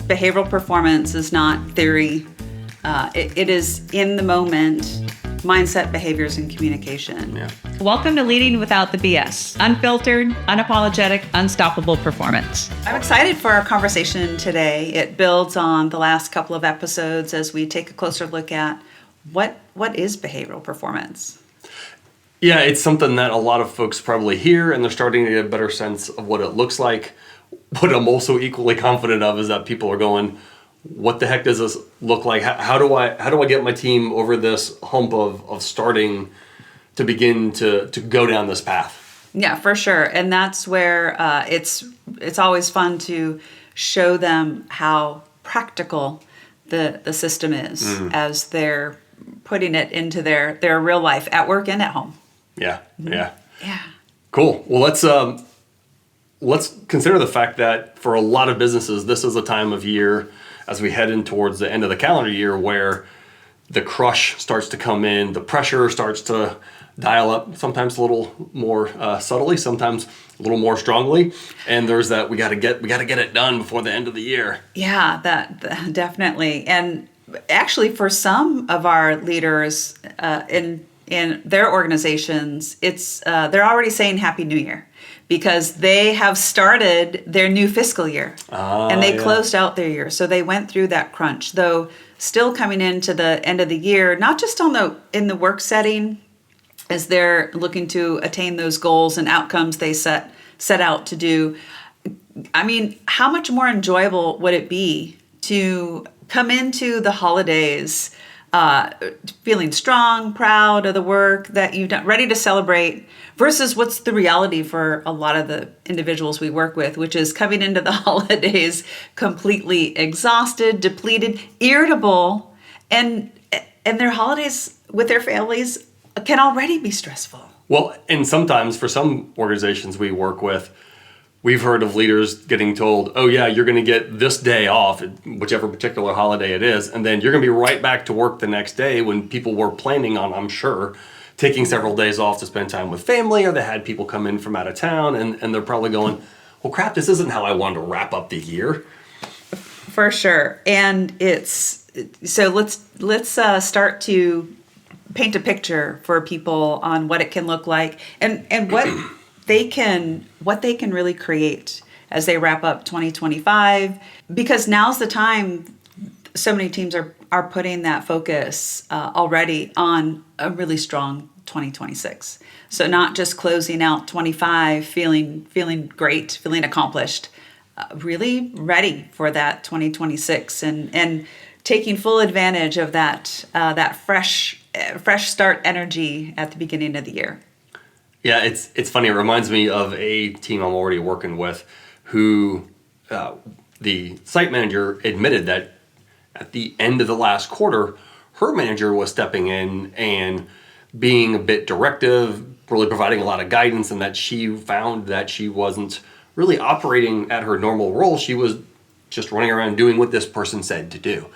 behavioral performance is not theory. It is in the moment mindset, behaviors, and communication. Yeah. Welcome to Leading Without the BS. Unfiltered, unapologetic, unstoppable performance. I'm excited for our conversation today. It builds on the last couple of episodes as we take a closer look at what is behavioral performance. Yeah, it's something that a lot of folks probably hear, and they're starting to get a better sense of what it looks like. What I'm also equally confident of is that people are going, what the heck does this look like? How do I get my team over this hump of starting to begin to go down this path? Yeah, for sure. And that's where it's always fun to show them how practical the system is as they're putting it into their real life at work and at home. Yeah, yeah. Yeah. Cool. Well, let's consider the fact that for a lot of businesses, this is a time of year as we head in towards the end of the calendar year where the crush starts to come in, the pressure starts to dial up, sometimes a little more subtly, sometimes a little more strongly, and there's that we got to get it done before the end of the year. Yeah, that definitely. And actually, for some of our leaders in their organizations, it's they're already saying Happy New Year, because they have started their new fiscal year and they closed out their year. So they went through that crunch, though still coming into the end of the year, not just in the work setting as they're looking to attain those goals and outcomes they set out to do. I mean, how much more enjoyable would it be to come into the holidays feeling strong, proud of the work that you've done, ready to celebrate, versus what's the reality for a lot of the individuals we work with, which is coming into the holidays completely exhausted, depleted, irritable, and their holidays with their families can already be stressful. Well, and sometimes for some organizations we work with, we've heard of leaders getting told, oh yeah, you're going to get this day off, whichever particular holiday it is, and then you're going to be right back to work the next day, when people were planning on, I'm sure, taking several days off to spend time with family, or they had people come in from out of town, and they're probably going, well crap, this isn't how I wanted to wrap up the year. For sure. And so let's start to paint a picture for people on what it can look like and what they can really create as they wrap up 2025, because now's the time. So many teams are putting that focus already on a really strong 2026. So not just closing out 25 feeling great, feeling accomplished, really ready for that 2026 and taking full advantage of that fresh start energy at the beginning of the year. Yeah, it's funny. It reminds me of a team I'm already working with who the site manager admitted that at the end of the last quarter, her manager was stepping in and being a bit directive, really providing a lot of guidance, and that she found that she wasn't really operating at her normal role. She was just running around doing what this person said to do.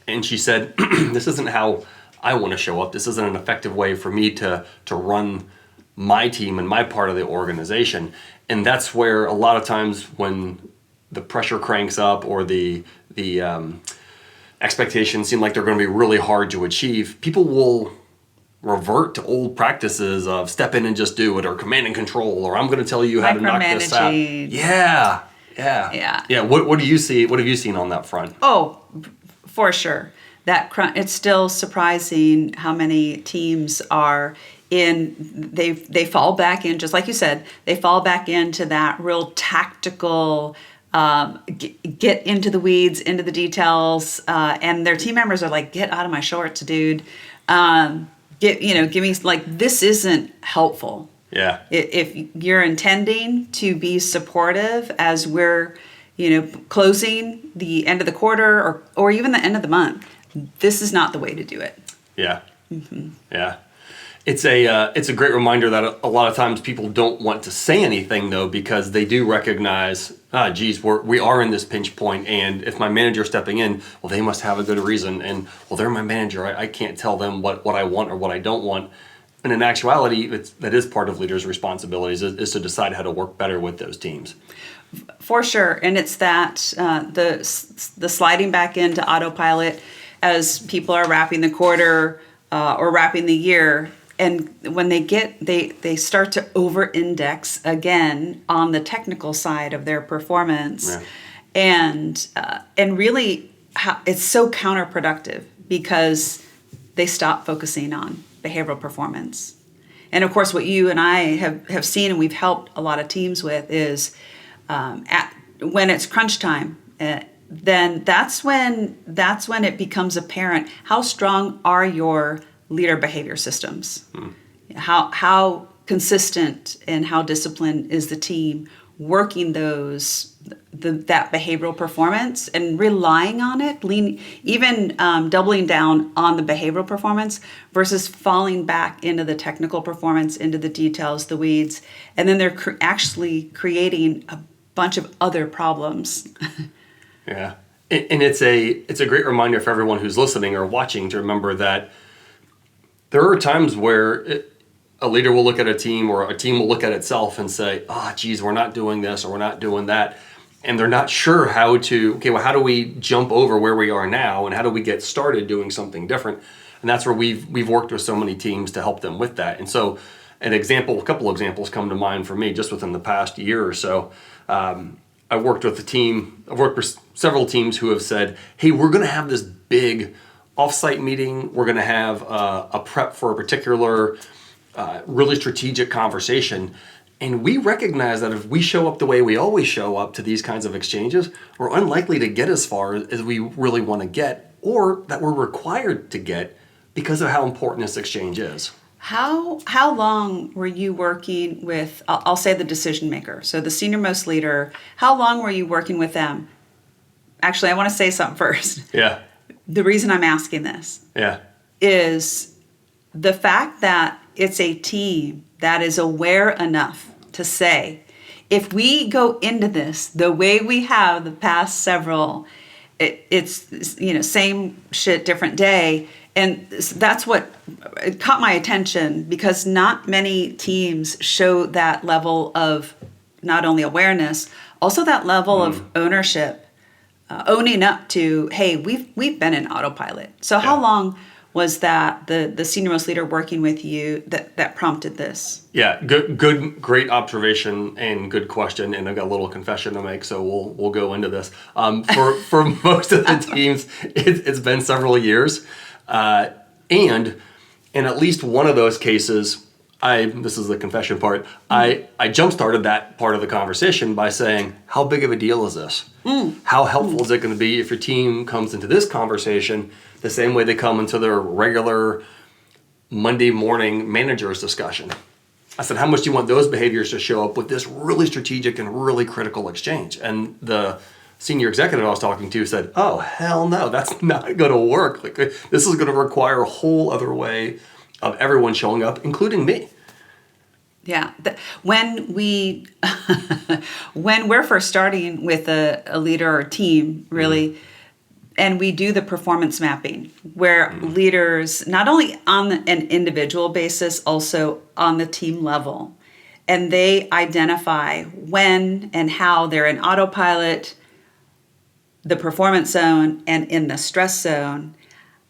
And she said, this isn't how I want to show up. This isn't an effective way for me to run my team and my part of the organization. And that's where a lot of times when the pressure cranks up or the expectations seem like they're going to be really hard to achieve, people will revert to old practices of step in and just do it, or command and control, or I'm going to tell you how to knock this out. Yeah. What do you see? What have you seen on that front? Oh, for sure. It's still surprising how many teams are they fall back in, just like you said, they fall back into that real tactical, get into the weeds, into the details, and their team members are like, get out of my shorts, dude. Give me, like, this isn't helpful. Yeah. If you're intending to be supportive as we're, closing the end of the quarter or even the end of the month, this is not the way to do it. Yeah. Mm-hmm. Yeah. It's a great reminder that a lot of times people don't want to say anything, though, because they do recognize, we are in this pinch point, and if my manager's stepping in, well, they must have a good reason, and well, they're my manager. I can't tell them what I want or what I don't want. And in actuality, that is part of leaders' responsibilities is to decide how to work better with those teams. For sure, and it's that the sliding back into autopilot as people are wrapping the quarter or wrapping the year, and when they start to over-index again on the technical side of their performance, Yeah. and really it's so counterproductive because they stop focusing on behavioral performance. And of course, what you and I have seen and we've helped a lot of teams with is when it's crunch time, then that's when it becomes apparent how strong are your leader behavior systems, how consistent and how disciplined is the team working that behavioral performance and relying on it, even doubling down on the behavioral performance versus falling back into the technical performance, into the details, the weeds, and then they're actually creating a bunch of other problems. Yeah. And it's a great reminder for everyone who's listening or watching to remember that there are times where a leader will look at a team or a team will look at itself and say, geez, we're not doing this or we're not doing that. And they're not sure how do we jump over where we are now and how do we get started doing something different? And that's where we've worked with so many teams to help them with that. And so a couple examples come to mind for me just within the past year or so. I've worked with several teams who have said, hey, we're going to have this big offsite meeting. We're going to have a prep for a particular really strategic conversation. And we recognize that if we show up the way we always show up to these kinds of exchanges, we're unlikely to get as far as we really want to get or that we're required to get because of how important this exchange is. How long were you working with, I'll say the decision maker, so the senior most leader, how long were you working with them? Actually, I want to say something first. Yeah. The reason I'm asking this is the fact that it's a team that is aware enough to say, if we go into this the way we have the past several, it's same shit, different day. And that's what caught my attention because not many teams show that level of not only awareness, also that level of ownership, owning up to, hey, we've been in autopilot. So how long was that the senior most leader working with you that prompted this? Yeah, great observation and good question. And I've got a little confession to make, so we'll go into this. For most of the teams, it's been several years. And in at least one of those cases, this is the confession part, I jump-started that part of the conversation by saying, how big of a deal is this? How helpful is it going to be if your team comes into this conversation the same way they come into their regular Monday morning managers discussion? I said, how much do you want those behaviors to show up with this really strategic and really critical exchange? And the senior executive I was talking to said, oh, hell no, that's not going to work. Like, this is going to require a whole other way of everyone showing up, including me. Yeah. When we're first starting with a leader or team, really, and we do the performance mapping where leaders, not only on an individual basis, also on the team level, and they identify when and how they're in autopilot, the performance zone, and in the stress zone.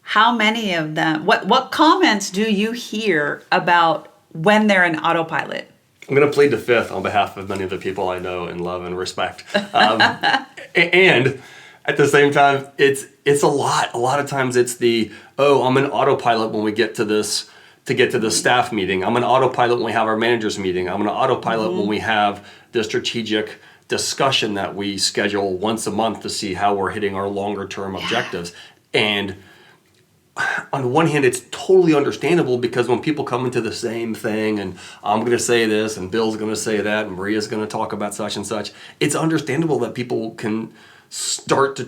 How many of them, what comments do you hear about when they're in autopilot? I'm going to plead the fifth on behalf of many of the people I know and love and respect. And at the same time, it's a lot. A lot of times it's I'm in autopilot when we get to this staff meeting. I'm in autopilot when we have our managers meeting. I'm in autopilot when we have the strategic discussion that we schedule once a month to see how we're hitting our longer term objectives. And on the one hand, it's totally understandable because when people come into the same thing and I'm going to say this and Bill's going to say that and Maria's going to talk about such and such, it's understandable that people can start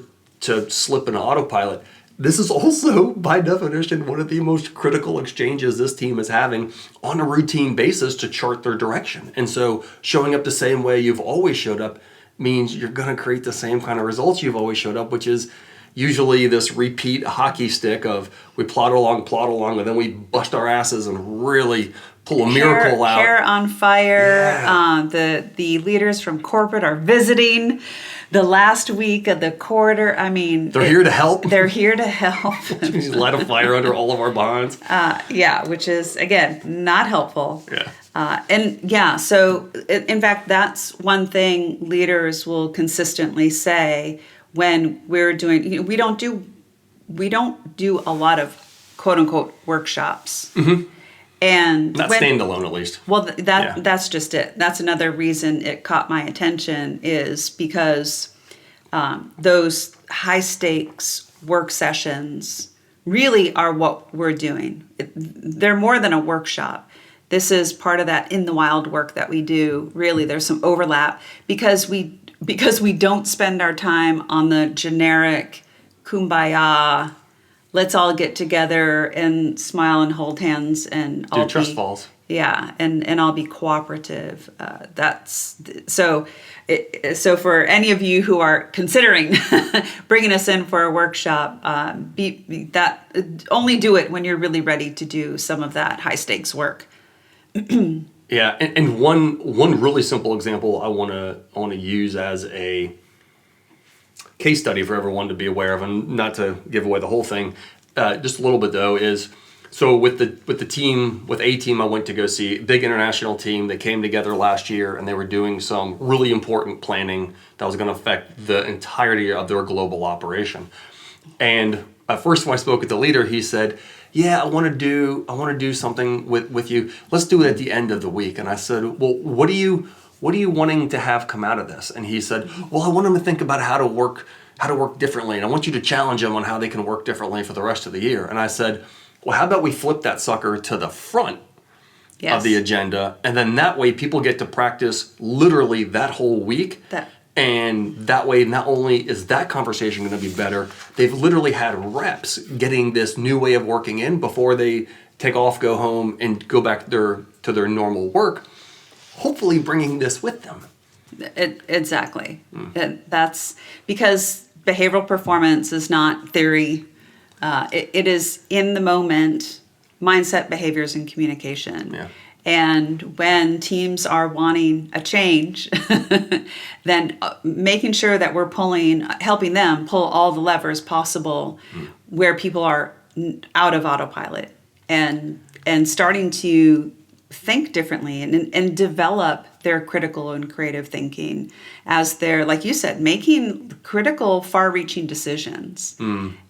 to slip into autopilot. This is also, by definition, one of the most critical exchanges this team is having on a routine basis to chart their direction. And so showing up the same way you've always showed up means you're going to create the same kind of results you've always showed up, which is usually this repeat hockey stick of we plod along, and then we bust our asses and really pull a miracle out. Hair on fire. Yeah. The leaders from corporate are visiting the last week of the quarter. I mean, They're here to help. They're here to help. Just light a fire under all of our bonds. Which is, again, not helpful. Yeah. So in fact, that's one thing leaders will consistently say when we're doing, we don't do a lot of quote unquote workshops. Mm-hmm. And not standalone, at least. Well, that's just it. That's another reason it caught my attention, is because those high stakes work sessions really are what we're doing. They're more than a workshop. This is part of that in the wild work that we do. Really, there's some overlap because we don't spend our time on the generic kumbaya, let's all get together and smile and hold hands and do trust falls. Yeah, and I'll be cooperative. So for any of you who are considering bringing us in for a workshop, only do it when you're really ready to do some of that high stakes work. Yeah, and one really simple example I want to use as a case study for everyone to be aware of, and not to give away the whole thing, just a little bit though, is so with the team, with a team I went to go see, big international team that came together last year, and they were doing some really important planning that was going to affect the entirety of their global operation. And at first when I spoke with the leader, he said, yeah, I want to do something with you. Let's do it at the end of the week. And I said, well, what are you wanting to have come out of this? And he said, well, I want them to think about how to work differently. And I want you to challenge them on how they can work differently for the rest of the year. And I said, well, how about we flip that sucker to the front of the agenda? And then that way people get to practice literally that whole week. And that way, not only is that conversation going to be better, they've literally had reps getting this new way of working in before they take off, go home, and go back to their normal work, hopefully bringing this with them. Exactly. That's because behavioral performance is not theory. It is in the moment mindset, behaviors, and communication. Yeah. And when teams are wanting a change, then making sure that we're helping them pull all the levers possible where people are out of autopilot and starting to think differently and develop their critical and creative thinking as they're, like you said, making critical, far-reaching decisions.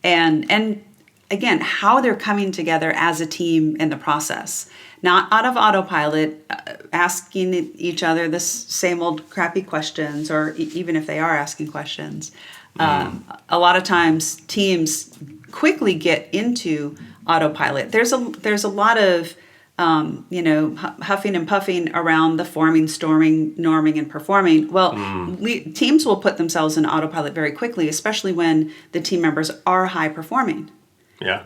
And again, how they're coming together as a team in the process. Not out of autopilot, asking each other the same old crappy questions, or even if they are asking questions. A lot of times teams quickly get into autopilot. There's a lot of huffing and puffing around the forming, storming, norming, and performing. Well, teams will put themselves in autopilot very quickly, especially when the team members are high performing. Yeah.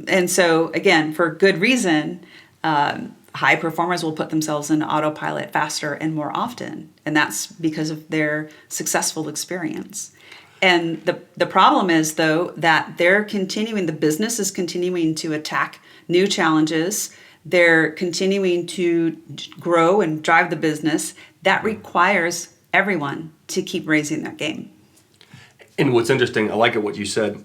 And so, again, for good reason, high performers will put themselves in autopilot faster and more often. And that's because of their successful experience. And the problem is, though, that the business is continuing to attack new challenges. They're continuing to grow and drive the business. That requires everyone to keep raising their game. And what's interesting, I like what you said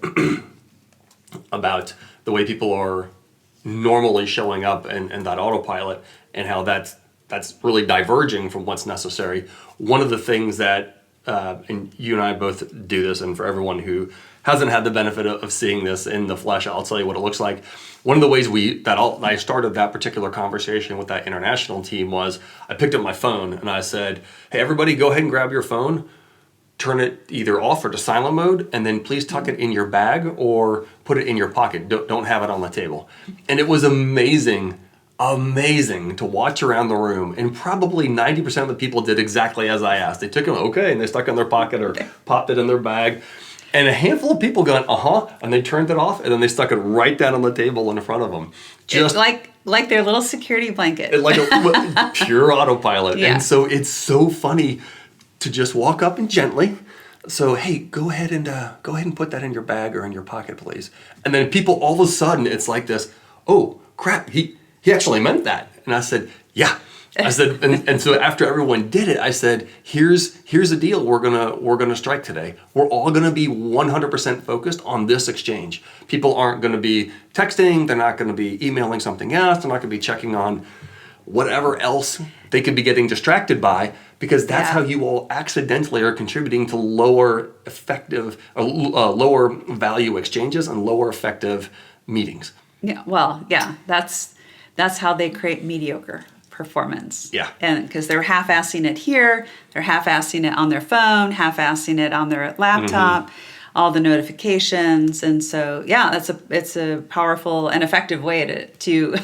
about the way people are normally showing up and that autopilot, and how that's really diverging from what's necessary. One of the things that, and you and I both do this, and for everyone who hasn't had the benefit of seeing this in the flesh, I'll tell you what it looks like. One of the ways I started that particular conversation with that international team was I picked up my phone and I said, hey, everybody, go ahead and grab your phone. Turn it either off or to silent mode, and then please tuck it in your bag or put it in your pocket. Don't have it on the table. And it was amazing to watch around the room, and probably 90% of the people did exactly as I asked. They took it, okay, and they stuck it in their pocket or popped it in their bag. And a handful of people going, and they turned it off, and then they stuck it right down on the table in front of them. Just like their little security blanket. Like a pure autopilot. Yeah. And so it's so funny to just walk up and gently, So hey, go ahead and put that in your bag or in your pocket, please. And then people all of a sudden it's like this. Oh crap! He actually meant that. And I said, yeah. I said, and so after everyone did it, I said, here's the deal. We're gonna strike today. We're all gonna be 100% focused on this exchange. People aren't gonna be texting. They're not gonna be emailing something else. They're not gonna be checking on whatever else they could be getting distracted by, because that's how you all accidentally are contributing to lower effective, lower value exchanges and lower effective meetings. Yeah, well, yeah, that's how they create mediocre performance. Yeah. And because they're half-assing it here, they're half-assing it on their phone, half-assing it on their laptop, all the notifications. And so, yeah, it's a powerful and effective way to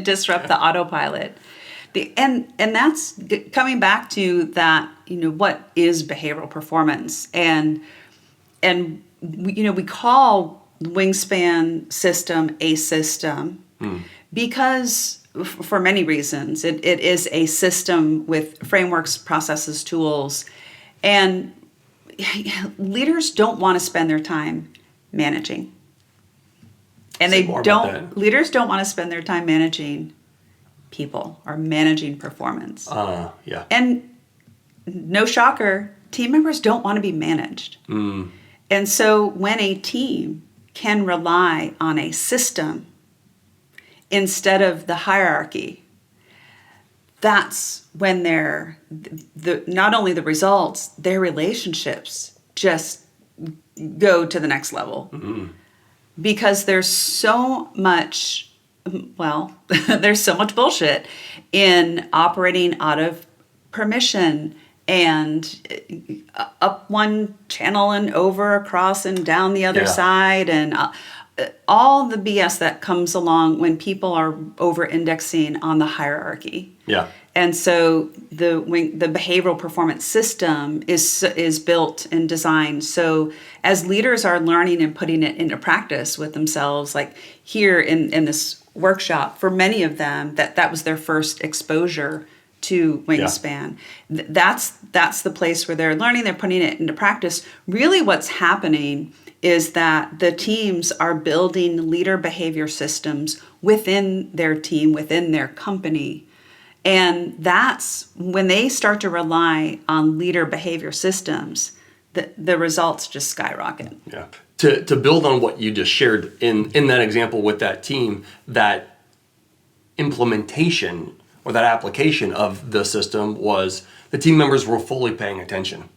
disrupt the autopilot. And that's coming back to that, what is behavioral performance? And we call the Wingspan system a system because for many reasons. It is a system with frameworks, processes, tools, and leaders don't want to spend their time managing. And leaders don't want to spend their time managing people or managing performance. Yeah. And no shocker, team members don't want to be managed. And so when a team can rely on a system instead of the hierarchy, that's when not only the results, their relationships just go to the next level. Because there's so much, there's so much bullshit in operating out of permission and up one channel and over, across and down the other side, and all the BS that comes along when people are over-indexing on the hierarchy. Yeah. And so the behavioral performance system is built and designed so as leaders are learning and putting it into practice with themselves, like here in this workshop, for many of them, that was their first exposure to Wingspan. That's the place where they're learning, they're putting it into practice. Really what's happening is that the teams are building leader behavior systems within their team, within their company. And that's when they start to rely on leader behavior systems, the results just skyrocket. Yeah. To build on what you just shared in that example with that team, that implementation or that application of the system was the team members were fully paying attention.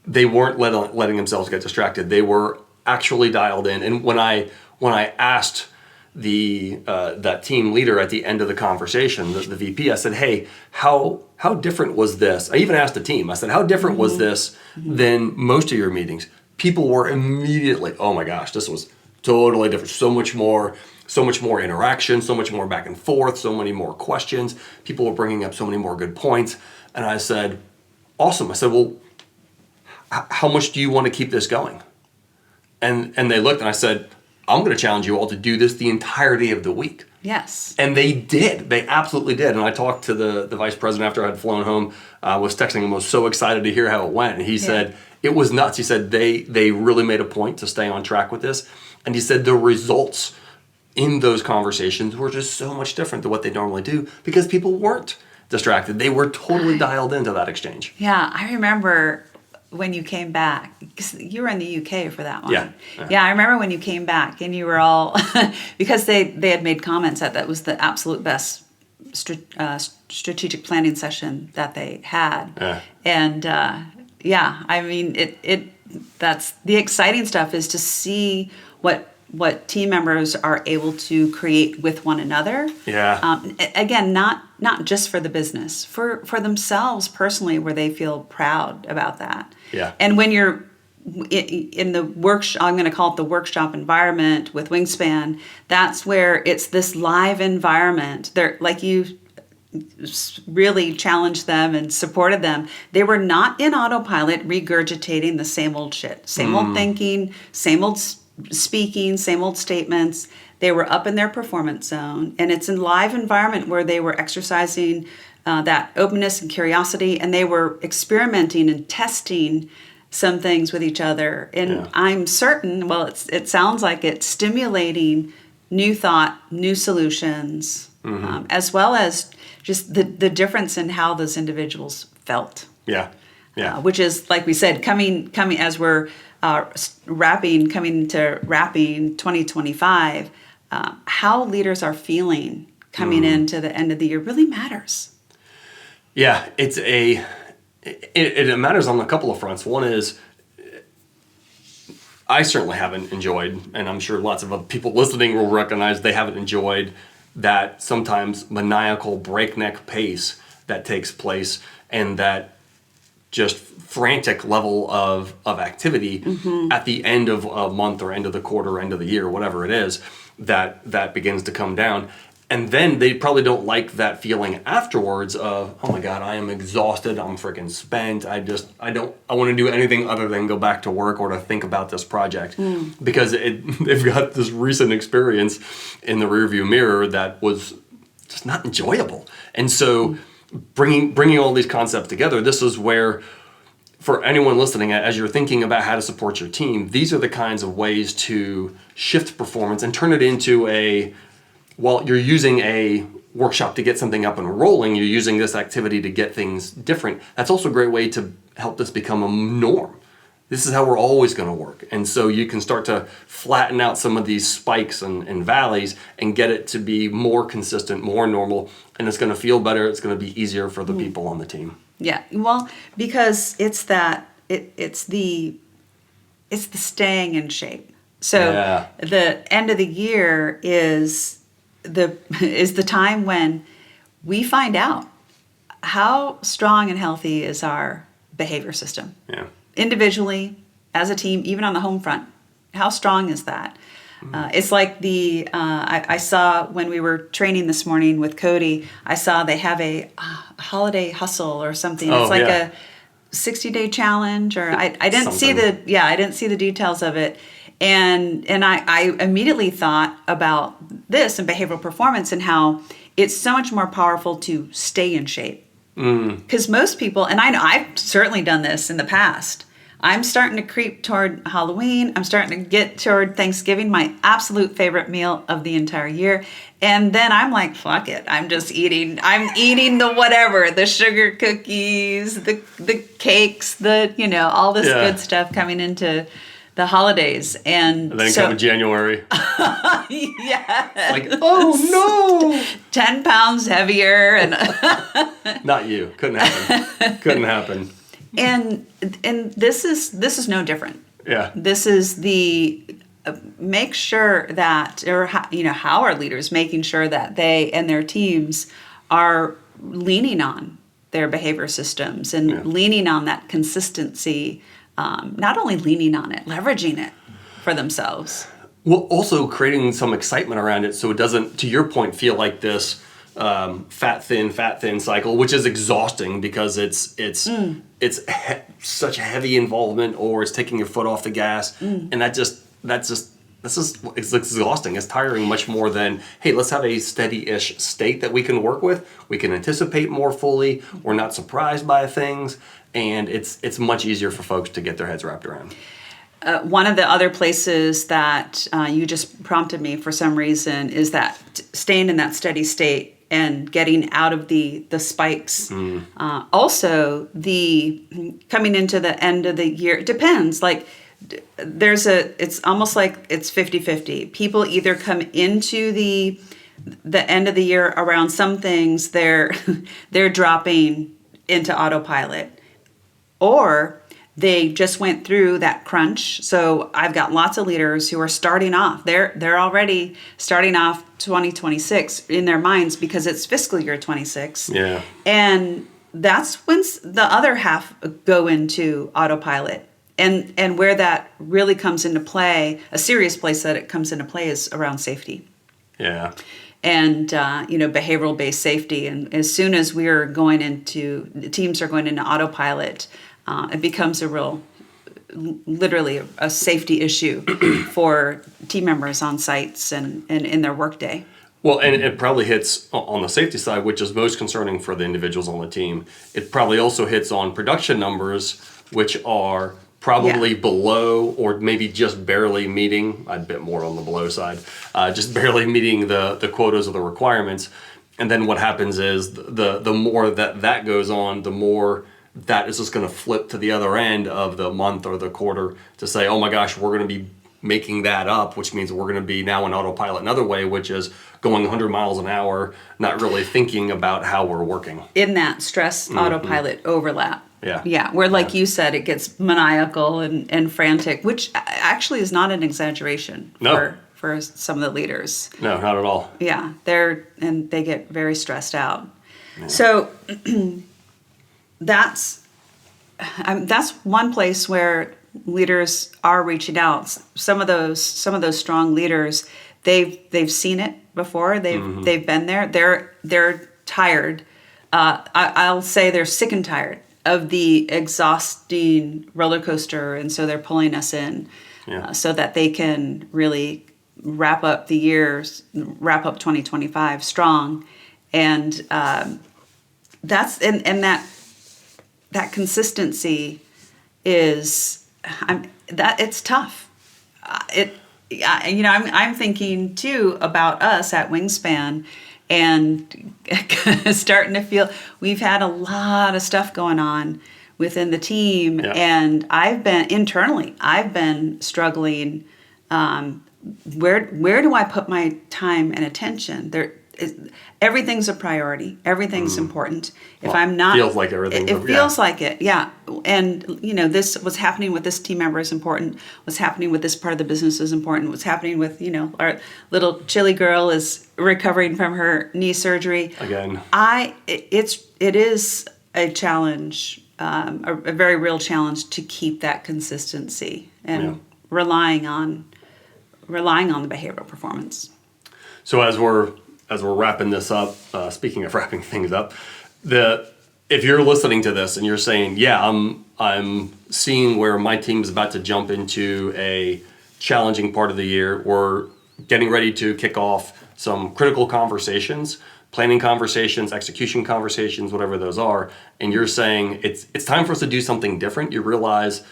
They weren't letting themselves get distracted. They were actually dialed in. And when I asked that team leader at the end of the conversation, the VP, I said, "Hey, how different was this?" I even asked the team. I said, "How different was this than most of your meetings?" People were immediately, "Oh my gosh, this was totally different. So much more interaction, so much more back and forth, so many more questions. People were bringing up so many more good points." And I said, "Awesome." I said, "Well, how much do you want to keep this going?" And they looked, and I said, "I'm going to challenge you all to do this the entirety of the week." Yes. And they did. They absolutely did. And I talked to the vice president after I had flown home. I was texting him, was so excited to hear how it went. And he said, it was nuts. He said they really made a point to stay on track with this. And he said the results in those conversations were just so much different than what they normally do because people weren't distracted. They were totally dialed into that exchange. Yeah, I remember when you came back, because you were in the UK for that one. Yeah, I remember when you came back and you were all, because they had made comments that was the absolute best strategic planning session that they had. Yeah. And I mean, that's the exciting stuff, is to see what team members are able to create with one another. Yeah. Again, not just for the business, for themselves personally, where they feel proud about that. Yeah. And when you're in the workshop, I'm going to call it the workshop environment with Wingspan, that's where it's this live environment. They're like, you really challenged them and supported them. They were not in autopilot regurgitating the same old shit, same old thinking, same old speaking, same old statements. They were up in their performance zone, and it's a live environment where they were exercising that openness and curiosity, and they were experimenting and testing some things with each other. And I'm certain, well, it sounds like it's stimulating new thought, new solutions, as well as just the difference in how those individuals felt. Yeah. Yeah. Which is, like we said, coming as we're coming to wrapping 2025, how leaders are feeling coming into the end of the year really matters. Yeah, it matters on a couple of fronts. One is, I certainly haven't enjoyed, and I'm sure lots of other people listening will recognize they haven't enjoyed that sometimes maniacal breakneck pace that takes place, and that just frantic level of activity at the end of a month or end of the quarter, end of the year, whatever it is, that begins to come down. And then they probably don't like that feeling afterwards of, oh my God, I am exhausted, I'm freaking spent, I want to do anything other than go back to work or to think about this project. Because they've got this recent experience in the rearview mirror that was just not enjoyable. And so bringing all these concepts together, this is where, for anyone listening, as you're thinking about how to support your team, these are the kinds of ways to shift performance and turn it into while you're using a workshop to get something up and rolling, you're using this activity to get things different. That's also a great way to help this become a norm. This is how we're always going to work. And so you can start to flatten out some of these spikes and valleys and get it to be more consistent, more normal, and it's going to feel better. It's going to be easier for the people on the team. Yeah, well, because it's the staying in shape. So the end of the year is the time when we find out how strong and healthy is our behavior system. Yeah. Individually, as a team, even on the home front, how strong is that? It's like I saw when we were training this morning with Cody, I saw they have a holiday hustle or something. It's like a 60-day challenge, or I didn't see the details of it. And I immediately thought about this and behavioral performance and how it's so much more powerful to stay in shape. Because most people, and I know I've certainly done this in the past, I'm starting to creep toward Halloween. I'm starting to get toward Thanksgiving, my absolute favorite meal of the entire year. And then I'm like, fuck it. I'm eating the whatever, the sugar cookies, the cakes, all this good stuff coming into the holidays. And then come in January. Yeah. Like, oh no. 10 pounds heavier. And not you. Couldn't happen. And this is no different. Yeah. This is the make sure that, or how are leaders making sure that they and their teams are leaning on their behavior systems and leaning on that consistency. Not only leaning on it, leveraging it for themselves. Well, also creating some excitement around it so it doesn't, to your point, feel like this fat thin cycle, which is exhausting because it's such heavy involvement, or it's taking your foot off the gas, and it's exhausting. It's tiring much more than, hey, let's have a steady-ish state that we can work with. We can anticipate more fully. We're not surprised by things, and it's much easier for folks to get their heads wrapped around. One of the other places that you just prompted me for some reason is that staying in that steady state and getting out of the spikes. Also, the coming into the end of the year, it depends. Like it's almost like it's 50-50. People either come into the end of the year around some things they're dropping into autopilot, or they just went through that crunch. So I've got lots of leaders who are starting off. They're already starting off 2026 in their minds because it's fiscal year 26. Yeah. And that's when the other half go into autopilot. And where that really comes into play, a serious place that it comes into play is around safety. Yeah. And, behavioral-based safety. And as soon as the teams are going into autopilot, it becomes literally a safety issue for team members on sites and in their workday. Well, and it probably hits on the safety side, which is most concerning for the individuals on the team. It probably also hits on production numbers, which are probably below or maybe just barely meeting, I'd bet more on the below side, just barely meeting the quotas or the requirements. And then what happens is the more that goes on, the more that is just going to flip to the other end of the month or the quarter to say, oh my gosh, we're going to be making that up, which means we're going to be now in autopilot another way, which is going 100 miles an hour, not really thinking about how we're working. In that stress autopilot overlap. Yeah. Yeah, where like you said, it gets maniacal and frantic, which actually is not an exaggeration for some of the leaders. No, not at all. Yeah, they get very stressed out. Yeah. So that's one place where leaders are reaching out. Some of those strong leaders, they've seen it before. They've been there. They're tired. I'll say they're sick and tired of the exhausting roller coaster, and so they're pulling us in so that they can really wrap up 2025 strong. And that's and that consistency is it's tough. I'm thinking too about us at Wingspan, and starting to feel we've had a lot of stuff going on within the team, and I've been struggling. Where do I put my time and attention? Everything's a priority. Everything's important. If I'm not, feels like everything. It feels like it, yeah. And this what's happening with this team member is important. What's happening with this part of the business is important. What's happening with our little chilly girl is recovering from her knee surgery. Again, it is a challenge, a very real challenge to keep that consistency and relying on the behavioral performance. So as we're wrapping this up, speaking of wrapping things up, if you're listening to this and you're saying, I'm seeing where my team is about to jump into a challenging part of the year, we're getting ready to kick off some critical conversations, planning conversations, execution conversations, whatever those are, and you're saying it's time for us to do something different, you realize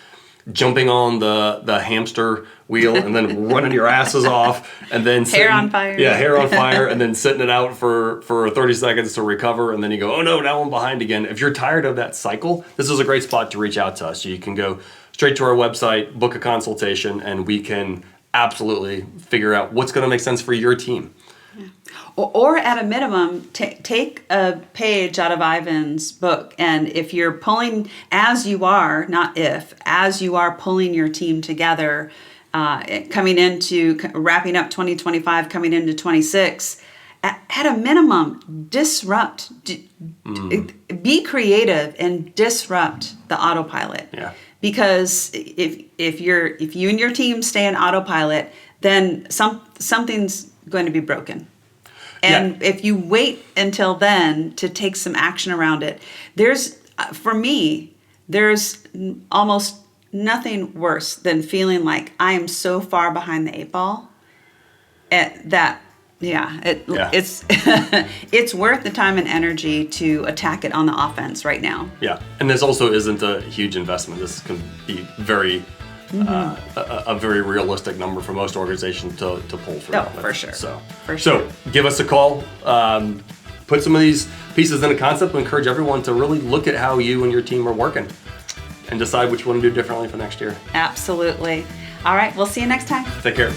jumping on the hamster wheel and then running your asses off and then hair on fire. Yeah, hair on fire, and then sitting it out for 30 seconds to recover, and then you go, oh no, now I'm behind again. If you're tired of that cycle, this is a great spot to reach out to us. You can go straight to our website, book a consultation, and we can absolutely figure out what's going to make sense for your team. Yeah. Or at a minimum, take a page out of Ivan's book, and if you're pulling, as you are pulling your team together, coming into wrapping up 2025, coming into 26, at a minimum, disrupt, be creative and disrupt the autopilot. Yeah. Because if you and your team stay in autopilot, then something's going to be broken. And if you wait until then to take some action around it, there's almost nothing worse than feeling like I am so far behind the 8 ball it's it's worth the time and energy to attack it on the offense right now. Yeah, and this also isn't a huge investment. This can be very a very realistic number for most organizations to pull through. Oh, for sure. So give us a call. Put some of these pieces in a concept. We encourage everyone to really look at how you and your team are working and decide what you want to do differently for next year. Absolutely. All right, we'll see you next time. Take care.